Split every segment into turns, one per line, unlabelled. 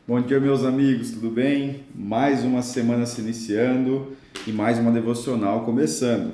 Bom dia, meus amigos, tudo bem? Mais uma semana se iniciando e mais uma devocional começando,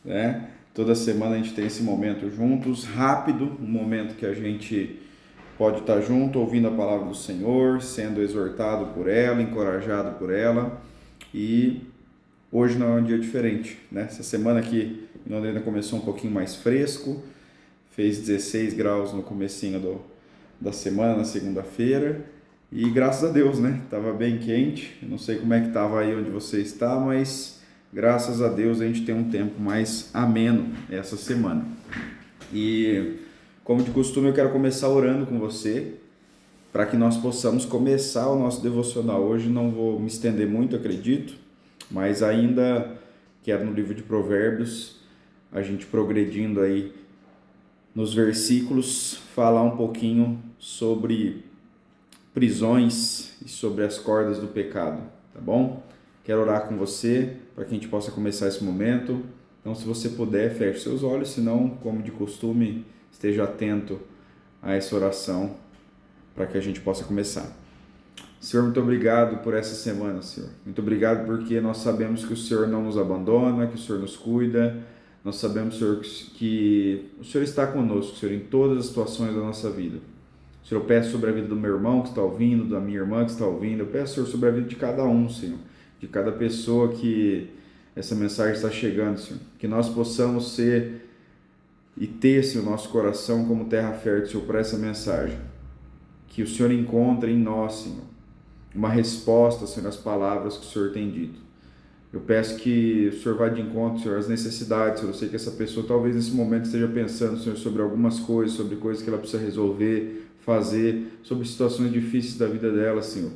né? Toda semana a gente tem esse momento juntos, rápido, um momento que a gente pode estar junto, ouvindo a palavra do Senhor, sendo exortado por ela, encorajado por ela. E hoje não é um dia diferente, né? Essa semana aqui em Londrina começou um pouquinho mais fresco, fez 16 graus no comecinho da semana, na segunda-feira. E graças a Deus, né? Tava bem quente. Eu não sei como é que tava aí onde você está, mas graças a Deus a gente tem um tempo mais ameno essa semana. E como de costume, eu quero começar orando com você para que nós possamos começar o nosso devocional hoje. Não vou me estender muito, acredito, mas ainda quero no livro de Provérbios, a gente progredindo aí nos versículos, falar um pouquinho sobre prisões e sobre as cordas do pecado, tá bom? Quero orar com você para que a gente possa começar esse momento. Então, se você puder, feche seus olhos, se não, como de costume, esteja atento a essa oração para que a gente possa começar. Senhor, muito obrigado por essa semana, Senhor. Muito obrigado porque nós sabemos que o Senhor não nos abandona, que o Senhor nos cuida. Nós sabemos, Senhor, que o Senhor está conosco, Senhor, em todas as situações da nossa vida. Senhor, eu peço sobre a vida do meu irmão que está ouvindo, da minha irmã que está ouvindo. Eu peço, Senhor, sobre a vida de cada um, Senhor. De cada pessoa que essa mensagem está chegando, Senhor. Que nós possamos ser e ter, Senhor, nosso coração como terra fértil, Senhor, para essa mensagem. Que o Senhor encontre em nós, Senhor, uma resposta, Senhor, às palavras que o Senhor tem dito. Eu peço que o Senhor vá de encontro, Senhor, às necessidades. Eu sei que essa pessoa talvez nesse momento esteja pensando, Senhor, sobre algumas coisas, sobre coisas que ela precisa resolver, fazer, sobre situações difíceis da vida dela, Senhor.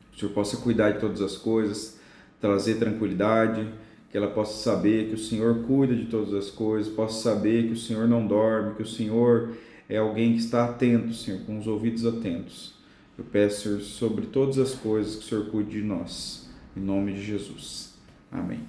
Que o Senhor possa cuidar de todas as coisas, trazer tranquilidade, que ela possa saber que o Senhor cuida de todas as coisas, possa saber que o Senhor não dorme, que o Senhor é alguém que está atento, Senhor, com os ouvidos atentos. Eu peço, Senhor, sobre todas as coisas, que o Senhor cuide de nós, em nome de Jesus. Amém.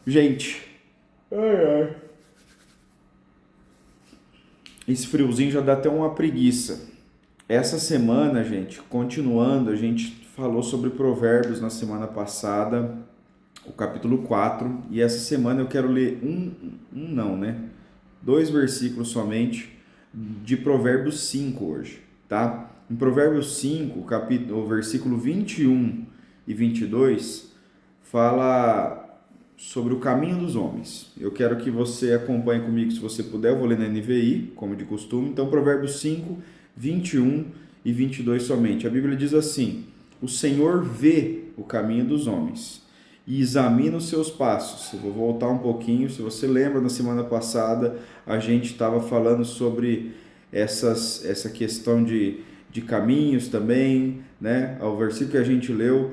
Gente, esse friozinho já dá até uma preguiça. Essa semana, gente, continuando, a gente falou sobre Provérbios na semana passada, o capítulo 4, e essa semana eu quero ler dois versículos somente de Provérbios 5 hoje, tá? Em Provérbios 5, o versículo 21 e 22, fala sobre o caminho dos homens. Eu quero que você acompanhe comigo, se você puder. Eu vou ler na NVI, como de costume. Então, Provérbios 5, 21 e 22 somente. A Bíblia diz assim: o Senhor vê o caminho dos homens e examina os seus passos. Eu vou voltar um pouquinho. Se você lembra, na semana passada a gente estava falando sobre essa questão de caminhos também, né? O versículo que a gente leu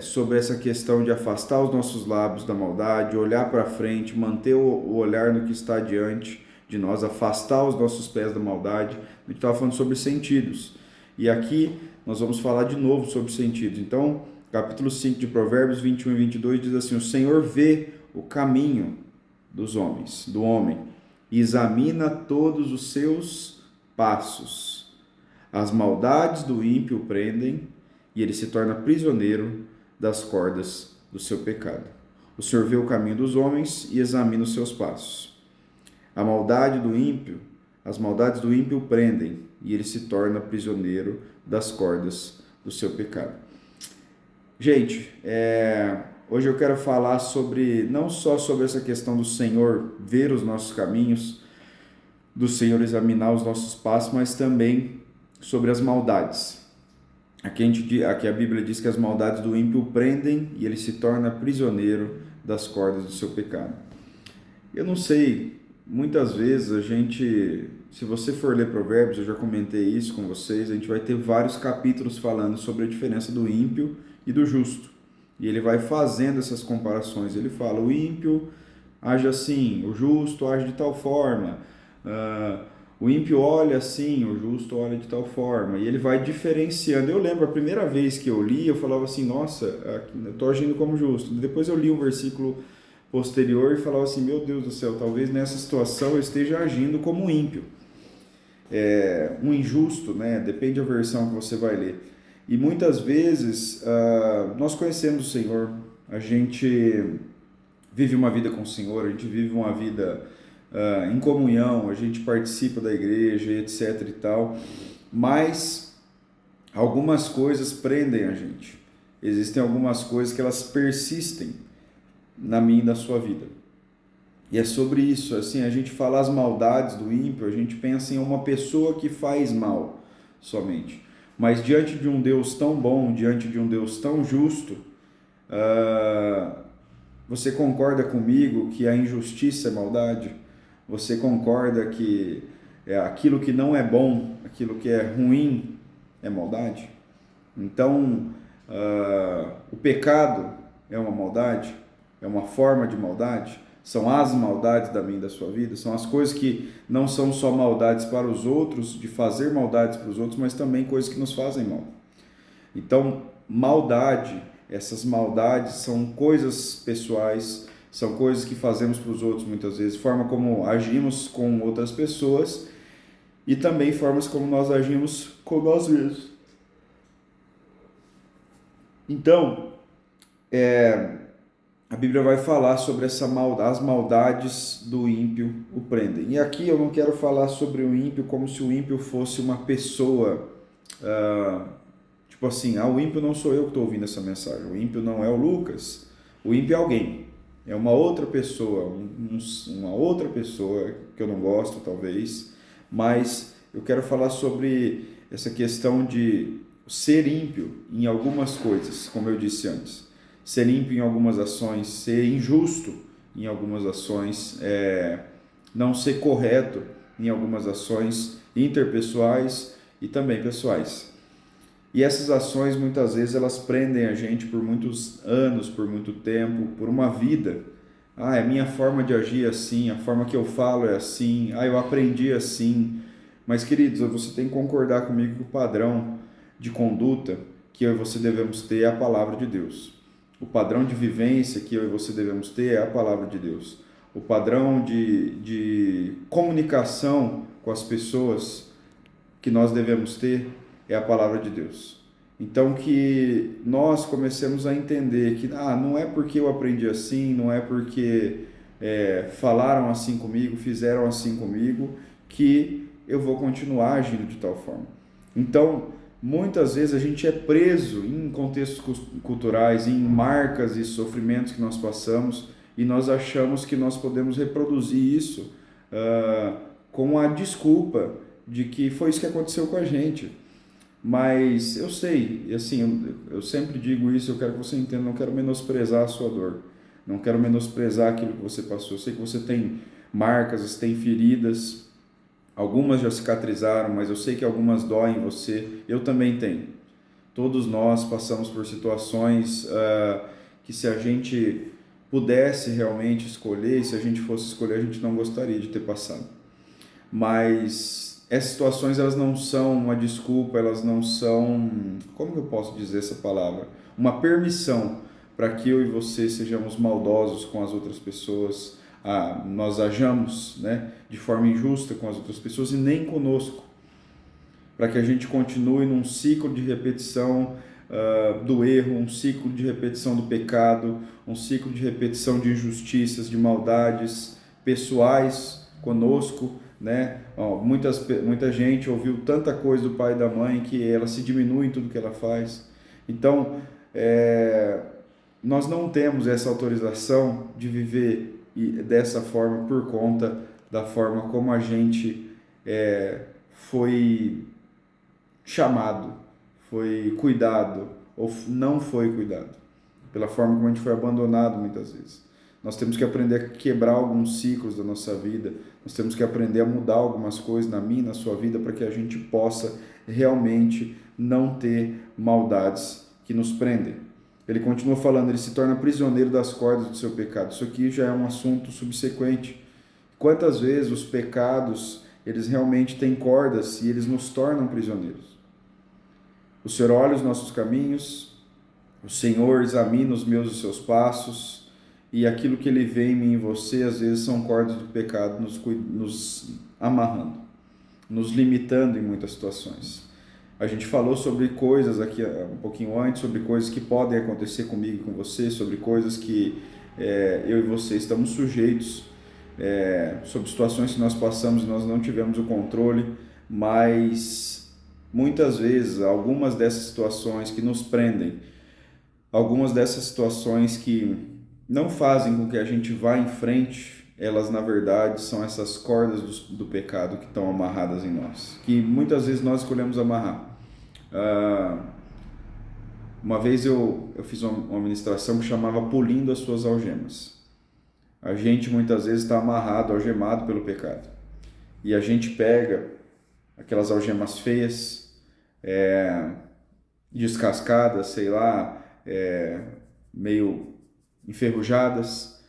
sobre essa questão de afastar os nossos lábios da maldade, olhar para frente, manter o olhar no que está diante de nós, afastar os nossos pés da maldade. A gente estava falando sobre sentidos. E aqui nós vamos falar de novo sobre sentidos. Então, capítulo 5 de Provérbios 21 e 22 diz assim: o Senhor vê o caminho dos homens, do homem, e examina todos os seus passos. As maldades do ímpio o prendem, e ele se torna prisioneiro das cordas do seu pecado. O Senhor vê o caminho dos homens e examina os seus passos. A maldade do ímpio, as maldades do ímpio o prendem, e ele se torna prisioneiro das cordas do seu pecado. Gente, hoje eu quero falar não só sobre essa questão do Senhor ver os nossos caminhos, do Senhor examinar os nossos passos, mas também sobre as maldades. Aqui a Bíblia diz que as maldades do ímpio o prendem e ele se torna prisioneiro das cordas do seu pecado. Eu não sei, muitas vezes se você for ler Provérbios, eu já comentei isso com vocês, a gente vai ter vários capítulos falando sobre a diferença do ímpio e do justo. E ele vai fazendo essas comparações. Ele fala: o ímpio age assim, o justo age de tal forma. O ímpio olha assim, o justo olha de tal forma. E ele vai diferenciando. Eu lembro, a primeira vez que eu li, eu falava assim: nossa, eu estou agindo como justo. Depois eu li um versículo posterior e falava assim: meu Deus do céu, talvez nessa situação eu esteja agindo como ímpio. um injusto, né? Depende da versão que você vai ler. E muitas vezes nós conhecemos o Senhor, a gente vive uma vida com o Senhor, a gente vive uma vida em comunhão, a gente participa da igreja, etc e tal, mas algumas coisas prendem a gente. Existem algumas coisas que elas persistem na minha e na sua vida. E é sobre isso, assim, a gente fala as maldades do ímpio, a gente pensa em uma pessoa que faz mal somente. Mas diante de um Deus tão bom, diante de um Deus tão justo, você concorda comigo que a injustiça é maldade? Você concorda que aquilo que não é bom, aquilo que é ruim, é maldade? Então, o pecado é uma maldade? É uma forma de maldade? São as maldades da minha e da sua vida? São as coisas que não são só maldades para os outros, de fazer maldades para os outros, mas também coisas que nos fazem mal. Então, maldade, essas maldades são coisas pessoais, são coisas que fazemos para os outros muitas vezes, forma como agimos com outras pessoas e também formas como nós agimos com nós mesmos. Então, a Bíblia vai falar sobre essa maldade, as maldades do ímpio o prendem. E aqui eu não quero falar sobre o ímpio como se o ímpio fosse uma pessoa, tipo assim, o ímpio não sou eu que estou ouvindo essa mensagem, o ímpio não é o Lucas, o ímpio é alguém, é uma outra pessoa, uma outra pessoa que eu não gosto talvez, mas eu quero falar sobre essa questão de ser ímpio em algumas coisas, como eu disse antes. Ser ímpio em algumas ações, ser injusto em algumas ações, não ser correto em algumas ações interpessoais e também pessoais. E essas ações muitas vezes elas prendem a gente por muitos anos, por muito tempo, por uma vida. É a minha forma de agir assim, a forma que eu falo é assim, eu aprendi assim. Mas queridos, você tem que concordar comigo que o padrão de conduta que eu e você devemos ter é a palavra de Deus. O padrão de vivência que eu e você devemos ter é a palavra de Deus. O padrão de comunicação com as pessoas que nós devemos ter é a palavra de Deus. Então que nós comecemos a entender que não é porque eu aprendi assim, não é porque falaram assim comigo, fizeram assim comigo, que eu vou continuar agindo de tal forma. Então, muitas vezes a gente é preso em contextos culturais, em marcas e sofrimentos que nós passamos e nós achamos que nós podemos reproduzir isso com a desculpa de que foi isso que aconteceu com a gente. Mas eu sei, e assim, eu sempre digo isso, eu quero que você entenda, não quero menosprezar a sua dor, não quero menosprezar aquilo que você passou. Eu sei que você tem marcas, você tem feridas, algumas já cicatrizaram, mas eu sei que algumas doem em você. Eu também tenho. Todos nós passamos por situações que se a gente pudesse realmente escolher, se a gente fosse escolher, a gente não gostaria de ter passado. Mas essas situações, elas não são uma desculpa, elas não são, como que eu posso dizer essa palavra? Uma permissão para que eu e você sejamos maldosos com as outras pessoas, nós ajamos, né, de forma injusta com as outras pessoas e nem conosco, para que a gente continue num ciclo de repetição do erro, um ciclo de repetição do pecado, um ciclo de repetição de injustiças, de maldades pessoais conosco, né? Muita gente ouviu tanta coisa do pai e da mãe que ela se diminui em tudo que ela faz. Então, nós não temos essa autorização de viver dessa forma por conta da forma como a gente foi chamado, foi cuidado ou não foi cuidado, pela forma como a gente foi abandonado muitas vezes. Nós temos que aprender a quebrar alguns ciclos da nossa vida, nós temos que aprender a mudar algumas coisas na minha e na sua vida para que a gente possa realmente não ter maldades que nos prendem. Ele continua falando, ele se torna prisioneiro das cordas do seu pecado. Isso aqui já é um assunto subsequente. Quantas vezes os pecados, eles realmente têm cordas e eles nos tornam prisioneiros? O Senhor olha os nossos caminhos, o Senhor examina os meus e os seus passos, e aquilo que Ele vê em mim e em você, às vezes são cordas do pecado nos amarrando. nos limitando em muitas situações. A gente falou sobre coisas aqui um pouquinho antes, sobre coisas que podem acontecer comigo e com você, sobre coisas que eu e você estamos sujeitos, sobre situações que nós passamos e nós não tivemos o controle, mas muitas vezes algumas dessas situações que nos prendem, algumas dessas situações que não fazem com que a gente vá em frente, elas na verdade são essas cordas do pecado que estão amarradas em nós, que muitas vezes nós escolhemos amarrar. Uma vez eu fiz uma ministração que chamava Polindo as Suas Algemas. A gente muitas vezes está amarrado, algemado pelo pecado. E a gente pega aquelas algemas feias, descascadas, sei lá, meio enferrujadas.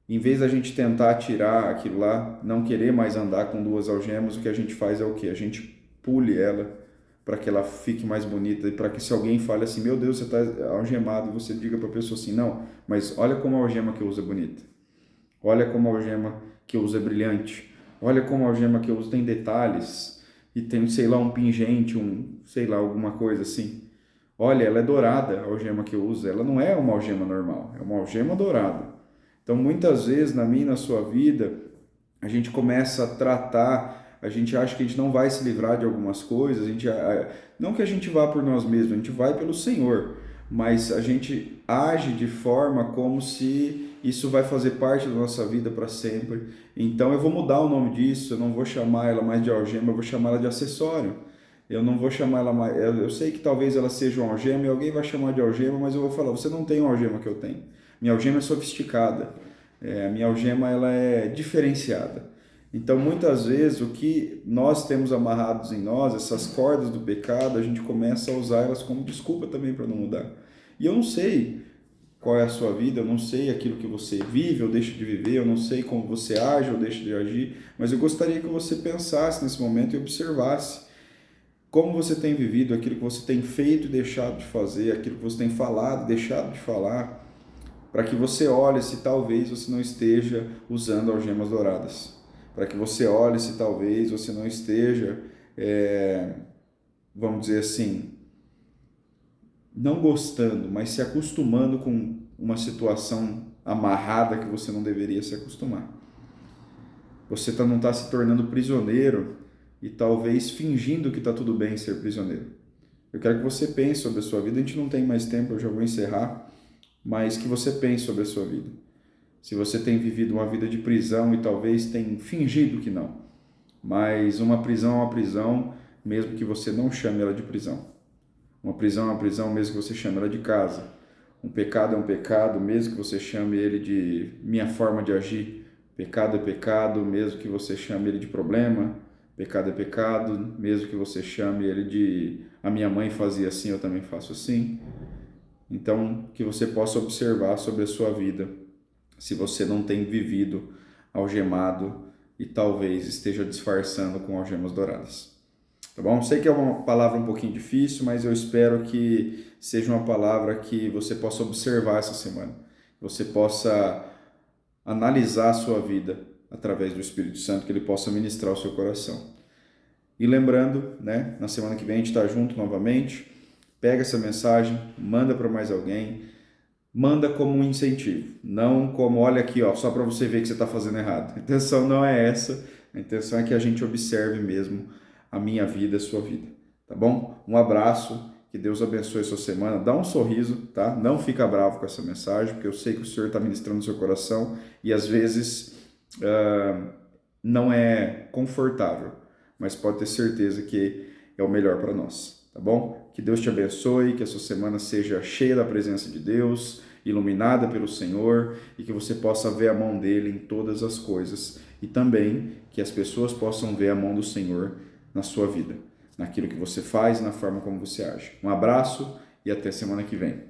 Em vez da gente tentar tirar aquilo lá, não querer mais andar com duas algemas, o que a gente faz é o quê? A gente pule ela para que ela fique mais bonita e para que se alguém fale assim, meu Deus, você está algemado, e você diga para a pessoa assim, não, mas olha como a algema que eu uso é bonita. Olha como a algema que eu uso é brilhante. Olha como a algema que eu uso tem detalhes e tem, sei lá, um pingente, sei lá, alguma coisa assim. Olha, ela é dourada, a algema que eu uso. Ela não é uma algema normal, é uma algema dourada. Então, muitas vezes, na minha e na sua vida, a gente começa a tratar, a gente acha que a gente não vai se livrar de algumas coisas, não que a gente vá por nós mesmos, a gente vai pelo Senhor, mas a gente age de forma como se isso vai fazer parte da nossa vida para sempre. Então, eu vou mudar o nome disso, eu não vou chamar ela mais de algema, eu vou chamar ela de acessório. Eu não vou chamar ela mais... Eu sei que talvez ela seja uma algema e alguém vai chamar de algema, mas eu vou falar, você não tem uma algema que eu tenho. Minha algema é sofisticada. A minha algema ela é diferenciada. Então, muitas vezes, o que nós temos amarrados em nós, essas cordas do pecado, a gente começa a usar elas como desculpa também para não mudar. E eu não sei qual é a sua vida, eu não sei aquilo que você vive ou deixa de viver, eu não sei como você age ou deixa de agir, mas eu gostaria que você pensasse nesse momento e observasse como você tem vivido, aquilo que você tem feito e deixado de fazer, aquilo que você tem falado e deixado de falar, para que você olhe se talvez você não esteja usando algemas douradas, para que você olhe se talvez você não esteja, vamos dizer assim, não gostando, mas se acostumando com uma situação amarrada que você não deveria se acostumar. Você não está se tornando prisioneiro e talvez fingindo que está tudo bem ser prisioneiro. Eu quero que você pense sobre a sua vida. A gente não tem mais tempo, eu já vou encerrar, mas que você pense sobre a sua vida. Se você tem vivido uma vida de prisão e talvez tem fingido que não, mas uma prisão é uma prisão, mesmo que você não chame ela de prisão. Uma prisão é uma prisão, mesmo que você chame ela de casa. Um pecado é um pecado, mesmo que você chame ele de minha forma de agir. Pecado é pecado, mesmo que você chame ele de problema. Pecado é pecado, mesmo que você chame ele de a minha mãe fazia assim, eu também faço assim. Então, que você possa observar sobre a sua vida, se você não tem vivido algemado e talvez esteja disfarçando com algemas douradas. Tá bom? Sei que é uma palavra um pouquinho difícil, mas eu espero que seja uma palavra que você possa observar essa semana. Você possa analisar a sua vida através do Espírito Santo, que ele possa ministrar o seu coração. E lembrando, né, na semana que vem a gente está junto novamente. Pega essa mensagem, manda para mais alguém, manda como um incentivo, não como, olha aqui, ó, só para você ver que você está fazendo errado. A intenção não é essa, a intenção é que a gente observe mesmo a minha vida, a sua vida, tá bom? Um abraço, que Deus abençoe a sua semana, dá um sorriso, tá? Não fica bravo com essa mensagem, porque eu sei que o Senhor está ministrando no seu coração e às vezes não é confortável, mas pode ter certeza que é o melhor para nós, tá bom? Que Deus te abençoe, que a sua semana seja cheia da presença de Deus, iluminada pelo Senhor e que você possa ver a mão dele em todas as coisas e também que as pessoas possam ver a mão do Senhor na sua vida, naquilo que você faz e na forma como você age. Um abraço e até semana que vem.